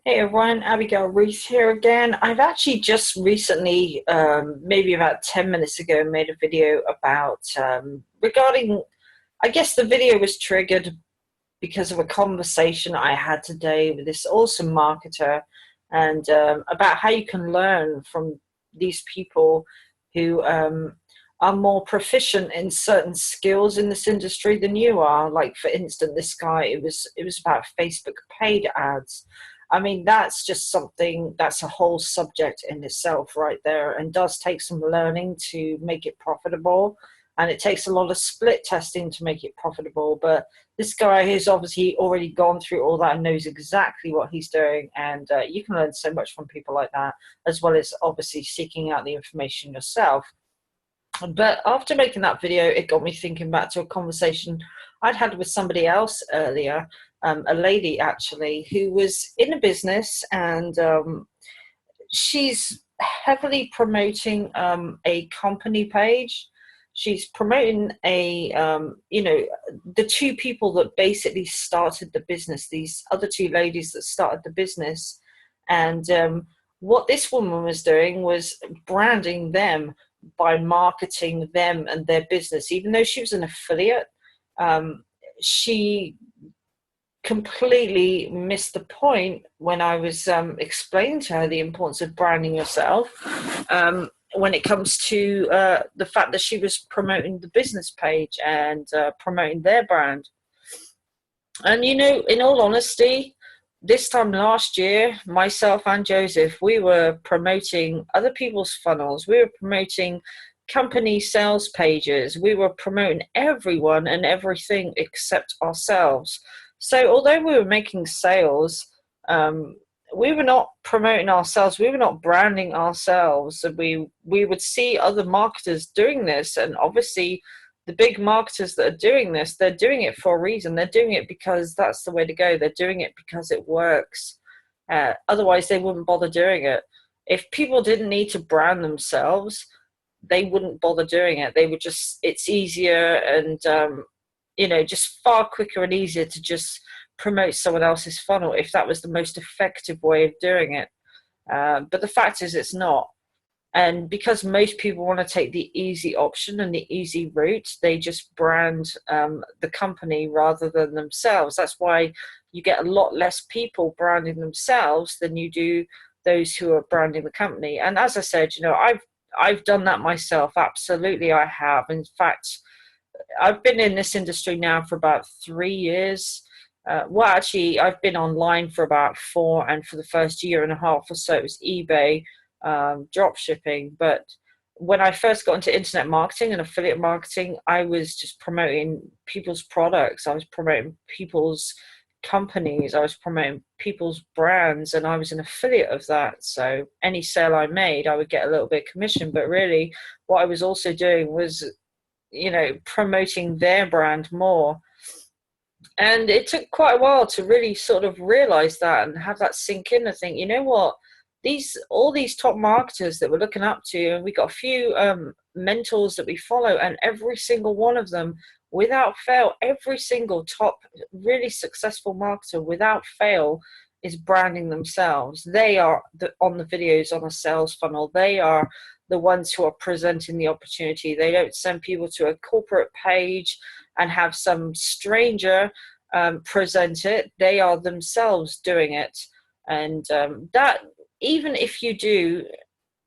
Hey everyone, Abigail Reese here again. I've actually just recently, maybe about 10 minutes ago, made a video about regarding, I guess the video was triggered because of a conversation I had today with this awesome marketer and about how you can learn from these people who are more proficient in certain skills in this industry than you are. Like for instance, this guy, it was about Facebook paid ads. I mean, that's just something that's a whole subject in itself right there, and does take some learning to make it profitable. And it takes a lot of split testing to make it profitable. But this guy has obviously already gone through all that and knows exactly what he's doing. And you can learn so much from people like that, as well as obviously seeking out the information yourself. But after making that video, it got me thinking back to a conversation I'd had with somebody else earlier, a lady actually, who was in a business, and she's heavily promoting a company page. She's promoting the two people that basically started the business, these other two ladies that started the business. And what this woman was doing was branding them by marketing them and their business. Even though she was an affiliate, she completely missed the point when I was explaining to her the importance of branding yourself, when it comes to the fact that she was promoting the business page and promoting their brand. And, in all honesty, this time last year, myself and Joseph, we were promoting other people's funnels. We were promoting company sales pages. We were promoting everyone and everything except ourselves. So although we were making sales, we were not promoting ourselves. We were not branding ourselves. We would see other marketers doing this, and obviously the big marketers that are doing this, they're doing it for a reason. They're doing it because that's the way to go. They're doing it because it works. Otherwise, they wouldn't bother doing it. If people didn't need to brand themselves, they wouldn't bother doing it. They would just, it's easier and, just far quicker and easier to just promote someone else's funnel if that was the most effective way of doing it. But the fact is, it's not. And because most people want to take the easy option and the easy route, they just brand the company rather than themselves. That's why you get a lot less people branding themselves than you do those who are branding the company. And as I said, I've done that myself. Absolutely, I have. In fact, I've been in this industry now for about 3 years. Actually, I've been online for about 4, and for the first year and a half or so, it was eBay drop shipping. But when I first got into internet marketing and affiliate marketing, I was just promoting people's products. I was promoting people's companies. I was promoting people's brands, and I was an affiliate of that. So any sale I made, I would get a little bit of commission. But really, what I was also doing was, promoting their brand more. And it took quite a while to really sort of realize that and have that sink in. I think, you know what, all these top marketers that we're looking up to, and we got a few mentors that we follow, and every single one of them, without fail, every single top really successful marketer, without fail, is branding themselves. They are on the videos on a sales funnel. They are the ones who are presenting the opportunity. They don't send people to a corporate page and have some stranger present it. They are themselves doing it. And that even if you do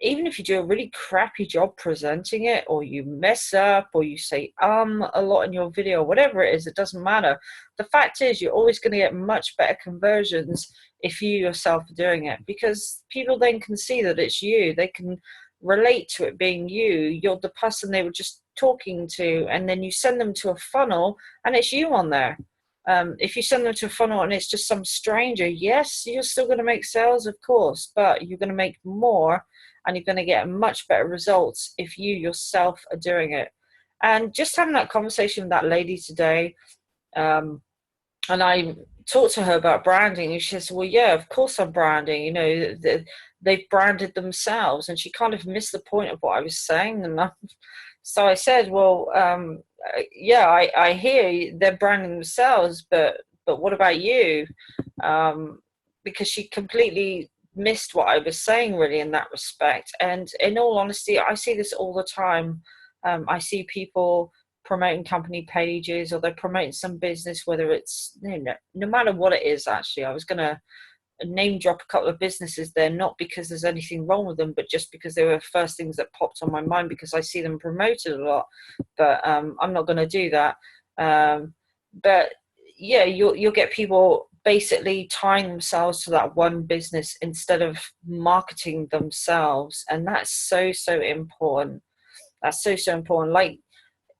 a really crappy job presenting it, or you mess up, or you say a lot in your video, whatever it is, it doesn't matter. The fact is, you're always going to get much better conversions if you yourself are doing it, because people then can see that it's you. They can relate to it being you. You're the person they were just talking to, and then you send them to a funnel and it's you on there. If you send them to a funnel and it's just some stranger, yes, you're still going to make sales, of course, but you're going to make more, and you're going to get much better results if you yourself are doing it. And just having that conversation with that lady today, and I talked to her about branding, and she says, well, yeah, of course I'm branding. They've branded themselves, and she kind of missed the point of what I was saying. And so I said, well, yeah, I hear they're branding themselves, but what about you? because she completely missed what I was saying really in that respect. And in all honesty, I see this all the time. I see people promoting company pages, or they're promoting some business, whether it's, no matter what it is. Actually, I was going to name drop a couple of businesses there, not because there's anything wrong with them, but just because they were the first things that popped on my mind because I see them promoted a lot. But I'm not going to do that. But yeah, you'll get people basically tying themselves to that one business instead of marketing themselves, and that's so important. That's so important. Like,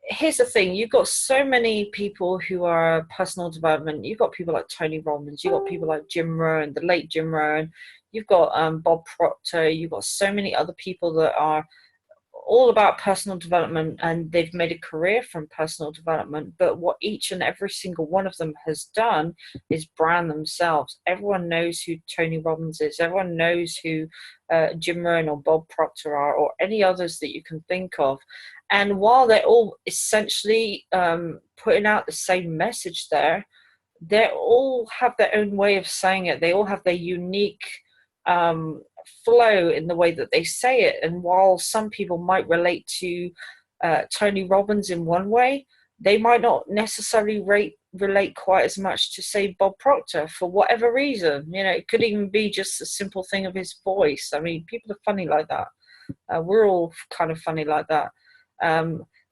here's the thing, you've got so many people who are personal development. You've got people like Tony Robbins, you've got people like Jim Rohn, the late Jim Rohn, you've got Bob Proctor, you've got so many other people that are all about personal development, and they've made a career from personal development. But what each and every single one of them has done is brand themselves. Everyone knows who Tony Robbins is, everyone knows who Jim Rohn or Bob Proctor are, or any others that you can think of. And while they're all essentially putting out the same message there, they all have their own way of saying it. They all have their unique flow in the way that they say it. And while some people might relate to Tony Robbins in one way, they might not necessarily relate quite as much to, say, Bob Proctor for whatever reason. It could even be just a simple thing of his voice. I mean, people are funny like that. We're all kind of funny like that.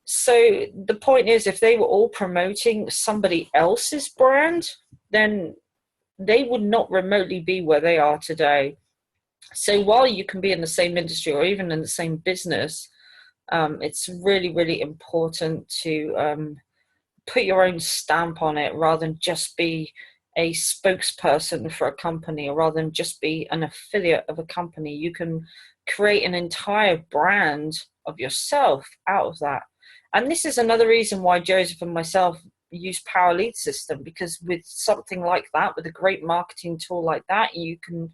So the point is, if they were all promoting somebody else's brand, then they would not remotely be where they are today. So while you can be in the same industry or even in the same business, it's really, really important to put your own stamp on it, rather than just be a spokesperson for a company, or rather than just be an affiliate of a company. You can create an entire brand of yourself out of that. And this is another reason why Joseph and myself use Power Lead System, because with something like that, with a great marketing tool like that, you can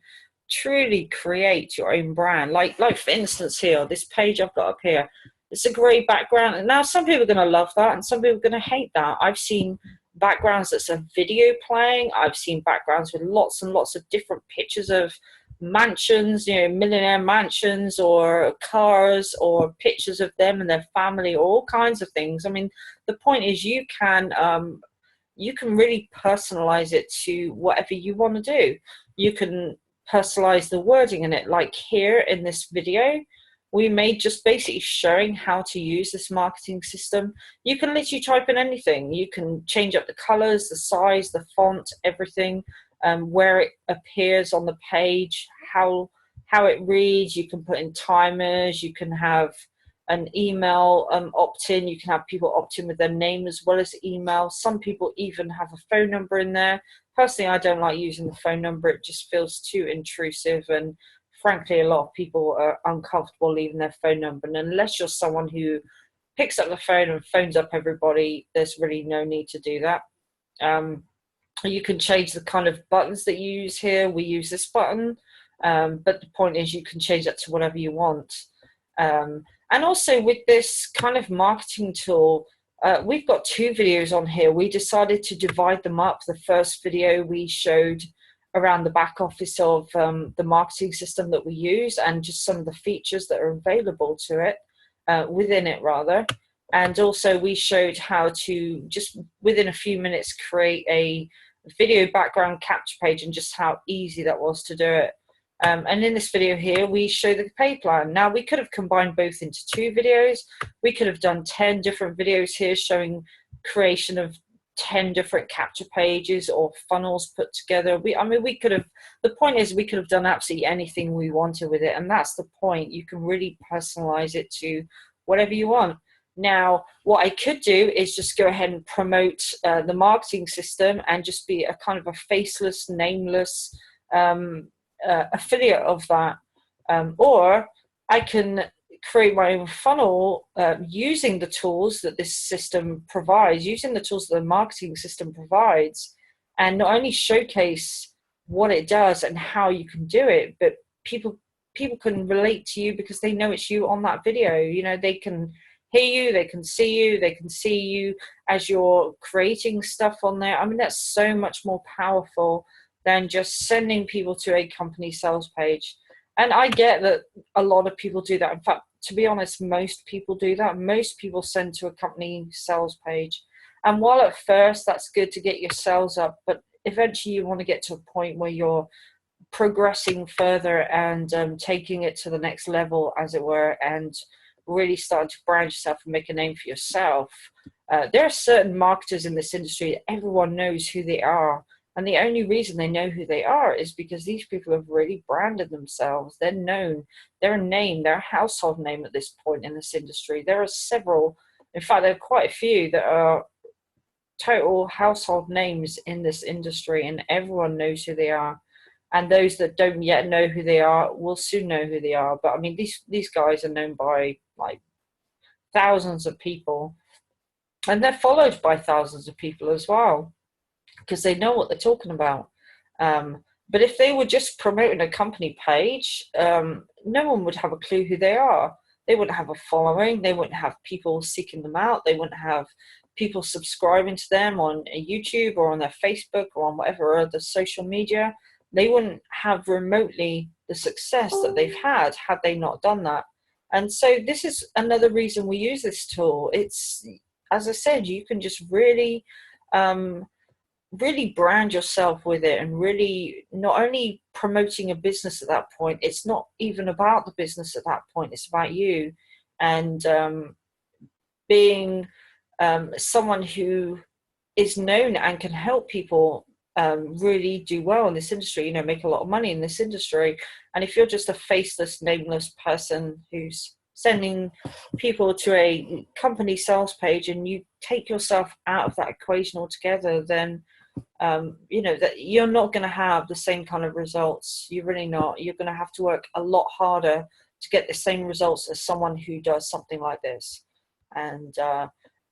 truly create your own brand. Like for instance, here, this page I've got up here, it's a great background. And now some people are going to love that and some people are going to hate that. I've seen backgrounds that's a video playing. I've seen backgrounds with lots and lots of different pictures of mansions, millionaire mansions, or cars, or pictures of them and their family, or all kinds of things. I mean, the point is, you can really personalize it to whatever you want to do. You can personalize the wording in it. Like here in this video, we made just basically showing how to use this marketing system. You can literally type in anything. You can change up the colors, the size, the font, everything, where it appears on the page, how it reads. You can put in timers. You can have an email opt-in. You can have people opt in with their name as well as email. Some people even have a phone number in there. Personally, I don't like using the phone number. It just feels too intrusive, and frankly, a lot of people are uncomfortable leaving their phone number. And unless you're someone who picks up the phone and phones up everybody, there's really no need to do that. You can change the kind of buttons that you use here. We use this button, but the point is, you can change that to whatever you want. And also with this kind of marketing tool, we've got two videos on here. We decided to divide them up. The first video we showed around the back office of the marketing system that we use, and just some of the features that are available to it, within it rather. And also we showed how to just within a few minutes create a video background capture page, and just how easy that was to do it. And in this video here, we show the pay plan. Now, we could have combined both into two videos. We could have done 10 different videos here showing creation of 10 different capture pages or funnels put together. We could have, the point is, we could have done absolutely anything we wanted with it. And that's the point. You can really personalize it to whatever you want. Now, what I could do is just go ahead and promote the marketing system and just be a kind of a faceless, nameless affiliate of that. Or I can create my own funnel using the tools that this system provides, using the tools that the marketing system provides, and not only showcase what it does and how you can do it, but people can relate to you because they know it's you on that video. They can hear you, they can see you as you're creating stuff on there. I mean, that's so much more powerful than just sending people to a company sales page. And I get that a lot of people do that. In fact, to be honest, most people do that. Most people send to a company sales page. And while at first that's good to get your sales up, but eventually you want to get to a point where you're progressing further and taking it to the next level, as it were, and really starting to brand yourself and make a name for yourself. There are certain marketers in this industry that everyone knows who they are. And the only reason they know who they are is because these people have really branded themselves. They're known, they're a name, they're a household name at this point in this industry. There are several, in fact, there are quite a few that are total household names in this industry, and everyone knows who they are. And those that don't yet know who they are will soon know who they are. But I mean, these guys are known by like thousands of people, and they're followed by thousands of people as well, because they know what they're talking about. But if they were just promoting a company page, no one would have a clue who they are. They wouldn't have a following. They wouldn't have people seeking them out. They wouldn't have people subscribing to them on YouTube or on their Facebook or on whatever other social media. They wouldn't have remotely the success that they've had they not done that. And so this is another reason we use this tool. It's, as I said, you can just really really brand yourself with it, and really not only promoting a business at that point, it's not even about the business at that point, it's about you, and being someone who is known and can help people really do well in this industry, make a lot of money in this industry. And if you're just a faceless, nameless person who's sending people to a company sales page and you take yourself out of that equation altogether, then that you're not going to have the same kind of results. You're really not. You're going to have to work a lot harder to get the same results as someone who does something like this. And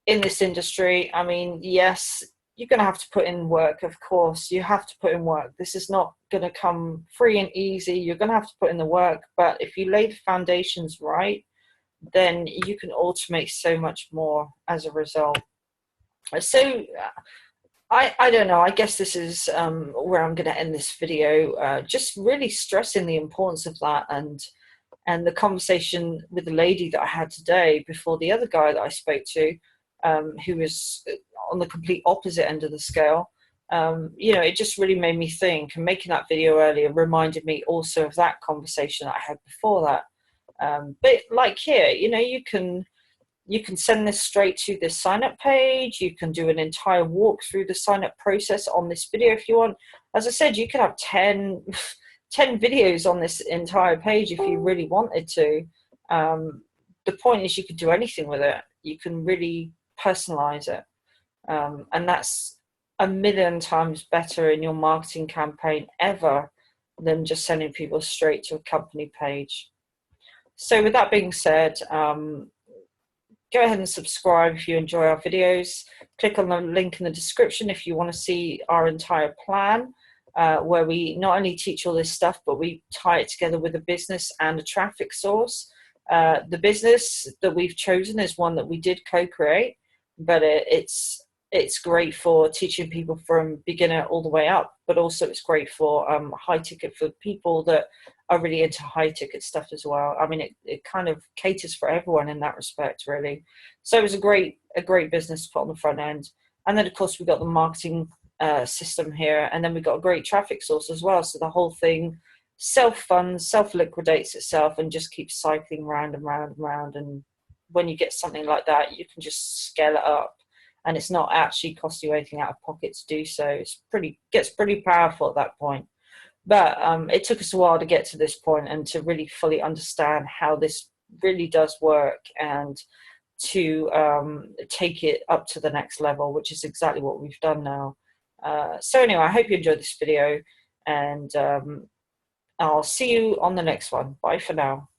in this industry, I mean, yes, you're going to have to put in work. Of course, you have to put in work. This is not going to come free and easy. You're going to have to put in the work. But if you lay the foundations right, then you can automate so much more as a result. So I don't know, I guess this is where I'm going to end this video, just really stressing the importance of that, and the conversation with the lady that I had today before the other guy that I spoke to, who was on the complete opposite end of the scale. It just really made me think, and making that video earlier reminded me also of that conversation that I had before that. But like here, you can send this straight to this sign up page. You can do an entire walk through the sign up process on this video if you want. As I said, you could have 10 videos on this entire page if you really wanted to. The point is, you could do anything with it. You can really personalize it. And that's a million times better in your marketing campaign ever than just sending people straight to a company page. So with that being said, go ahead and subscribe if you enjoy our videos. Click on the link in the description if you want to see our entire plan, where we not only teach all this stuff, but we tie it together with a business and a traffic source. The business that we've chosen is one that we did co-create, but it's great for teaching people from beginner all the way up, but also it's great for high ticket, for people that are really into high ticket stuff as well. I mean, it kind of caters for everyone in that respect, really. So it was a great business to put on the front end. And then of course we got the marketing system here, and then we got a great traffic source as well. So the whole thing self-funds, self-liquidates itself, and just keeps cycling round and round and round. And when you get something like that, you can just scale it up, and it's not actually cost you anything out of pocket to do so. Gets pretty powerful at that point. But it took us a while to get to this point and to really fully understand how this really does work, and to take it up to the next level, which is exactly what we've done now. So anyway, I hope you enjoyed this video, and I'll see you on the next one. Bye for now.